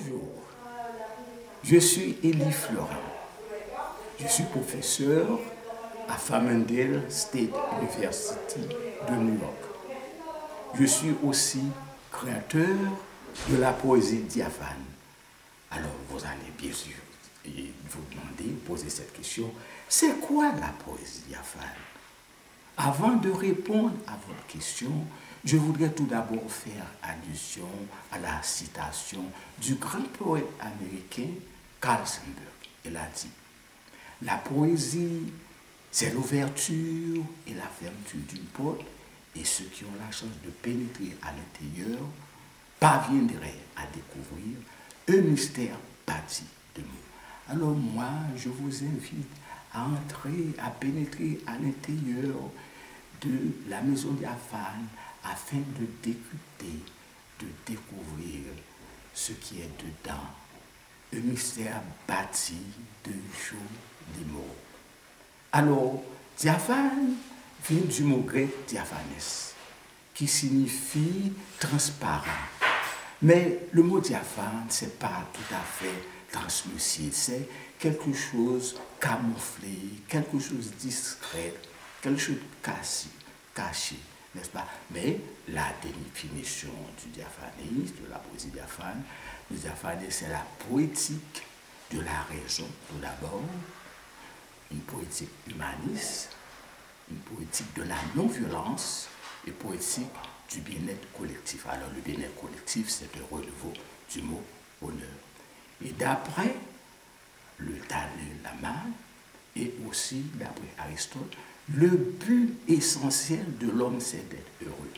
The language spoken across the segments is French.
Bonjour, je suis Élie Florent. Je suis professeur à Farmingdale State University de New York. Je suis aussi créateur de la poésie diaphane. Alors vous allez bien sûr vous demander, poser cette question, c'est quoi la poésie diaphane? Avant de répondre à votre question, je voudrais tout d'abord faire allusion à la citation du grand poète américain Carl Sandburg. Il a dit « La poésie, c'est l'ouverture et la fermeture d'une porte, et ceux qui ont la chance de pénétrer à l'intérieur parviendraient à découvrir un mystère bâti de mots. » Alors moi, je vous invite à entrer, à pénétrer à l'intérieur de la maison diaphane afin de décrypter, de découvrir ce qui est dedans. Un mystère bâti de jolis mots. Alors, diaphane vient du mot grec diaphanes, qui signifie transparent. Mais le mot diaphane, ce n'est pas tout à fait translucide, c'est quelque chose camouflé, quelque chose de discret, quelque chose de caché, n'est-ce pas? Mais la définition du diaphanisme, de la poésie diaphane, le diaphanisme, c'est la poétique de la raison, tout d'abord, une poétique humaniste, une poétique de la non-violence, et poétique du bien-être collectif. Alors le bien-être collectif, c'est un renouveau du mot honneur. Et d'après le Dalai Lama, et aussi d'après Aristote, le but essentiel de l'homme, c'est d'être heureux.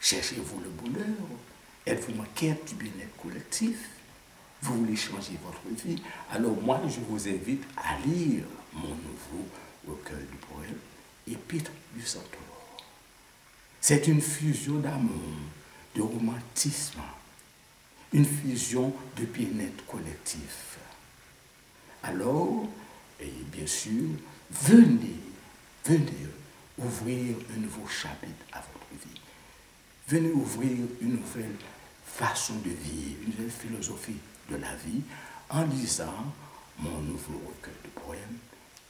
Cherchez-vous le bonheur? Êtes-vous en quête du bien-être collectif? Vous voulez changer votre vie? Alors moi, je vous invite à lire mon nouveau recueil du poème, Épître du Centaure. C'est une fusion d'amour, de romantisme, une fusion de bien-être collectif. Alors, et bien sûr, venez ouvrir un nouveau chapitre à votre vie. Venez ouvrir une nouvelle façon de vivre, une nouvelle philosophie de la vie en lisant mon nouveau recueil de poèmes,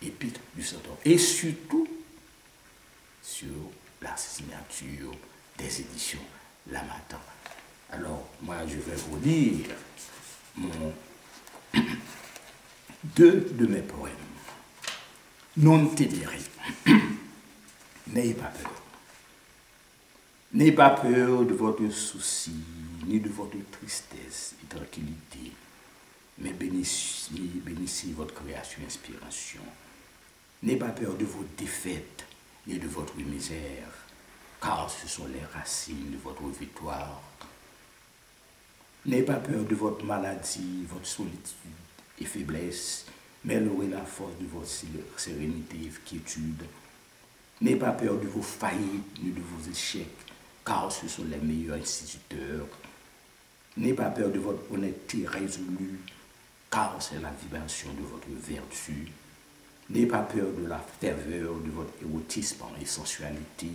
Épître du Centaure. Et surtout, sur la signature des éditions L'Harmattan. Alors, moi, je vais vous lire deux de mes poèmes. Non temere. N'ayez pas peur. N'ayez pas peur de votre souci, ni de votre tristesse et tranquillité, mais bénissez votre création et inspiration. N'ayez pas peur de vos défaites, ni de votre misère, car ce sont les racines de votre victoire. N'ayez pas peur de votre maladie, votre solitude et faiblesse, mais louez la force de votre sérénité et quiétude. N'ayez pas peur de vos faillites ni de vos échecs, car ce sont les meilleurs instituteurs. N'ayez pas peur de votre honnêteté résolue, car c'est la vibration de votre vertu. N'ayez pas peur de la ferveur de votre érotisme et sensualité,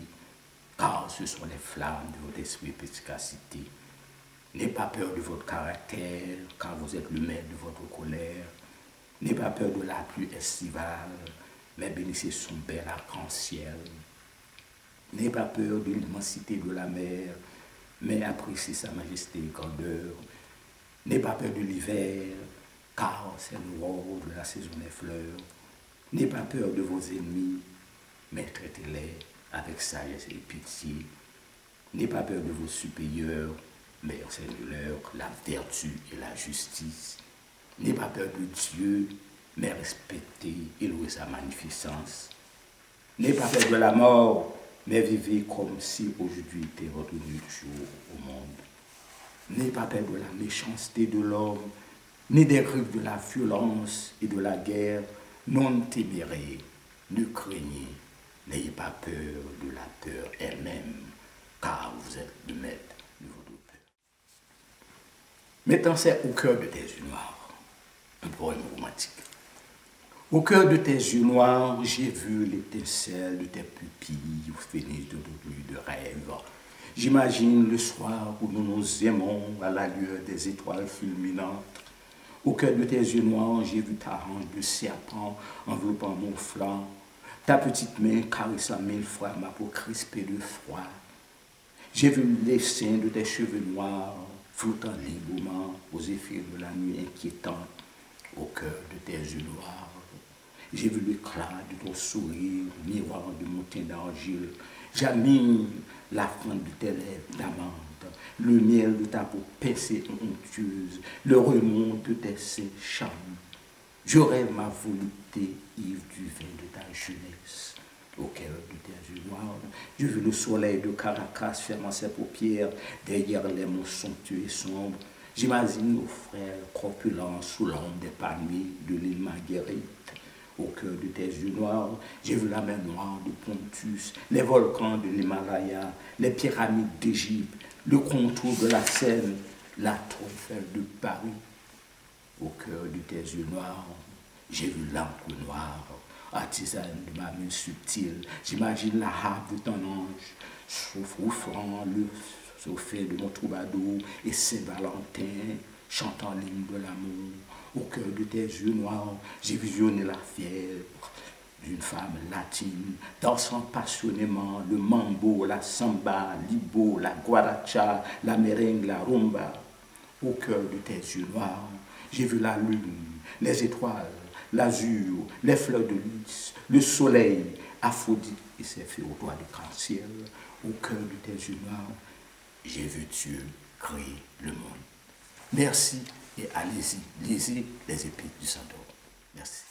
car ce sont les flammes de votre esprit et perspicacité. N'ayez pas peur de votre caractère, car vous êtes le maître de votre colère. N'ayez pas peur de la pluie estivale, mais bénissez son bel arc-en-ciel. N'ayez pas peur de l'immensité de la mer, mais appréciez sa majesté et grandeur. N'ayez pas peur de l'hiver, car c'est l'aurore de la saison des fleurs. N'ayez pas peur de vos ennemis, mais traitez-les avec sagesse et pitié. N'ayez pas peur de vos supérieurs, mais enseignez-leur la vertu et la justice. N'ayez pas peur de Dieu, mais respectez et louez sa magnificence. N'ayez pas peur de la mort, mais vivez comme si aujourd'hui était votre dernier jour au monde. N'ayez pas peur de la méchanceté de l'homme, ni des griffes de la violence et de la guerre. Non témérez, ne craignez, n'ayez pas peur de la peur elle-même, car vous êtes le maître de votre peur. Maintenant, c'est au cœur de tes yeux noirs, un poème romantique. Au cœur de tes yeux noirs, j'ai vu l'étincelle de tes pupilles, au phénix de ton nuit de rêve. J'imagine le soir où nous nous aimons à la lueur des étoiles fulminantes. Au cœur de tes yeux noirs, j'ai vu ta hanche de serpent enveloppant mon flanc. Ta petite main caressant mille fois ma peau crispée de froid. J'ai vu les seins de tes cheveux noirs flottant librement aux zéphyrs de la nuit inquiétante au cœur de tes yeux noirs. J'ai vu l'éclat de ton sourire, miroir de mon teint d'argile. J'admire la fente de tes lèvres d'amande, le miel de ta peau pincée et onctueuse, le remous de tes seins charmants. Je rêve ma volupté ivre du vin de ta jeunesse. Au cœur de tes yeux noirs, je vis le soleil de Caracas fermant ses paupières derrière les monts somptueux et sombres. J'imagine nos frères corpulents sous l'ombre des palmiers de l'île Marguerite. Au cœur de tes yeux noirs, j'ai vu la mer noire de Pontus, les volcans de l'Himalaya, les pyramides d'Égypte, le contour de la Seine, la tour Eiffel de Paris. Au cœur de tes yeux noirs, j'ai vu l'encre noire, artisane de ma main subtile. J'imagine la harpe de ton ange, souffrant le souffle de mon troubadour et Saint-Valentin, chantant l'hymne de l'amour. Au cœur de tes yeux noirs, j'ai visionné la fièvre d'une femme latine, dansant passionnément le mambo, la samba, l'ibo, la guaracha, la merengue, la rumba. Au cœur de tes yeux noirs, j'ai vu la lune, les étoiles, l'azur, les fleurs de lys, le soleil, Aphrodite et ses fées au doigt du grand ciel. Au cœur de tes yeux noirs, j'ai vu Dieu créer le monde. Merci et allez-y, lisez les épîtres du Saint-Homme. Merci.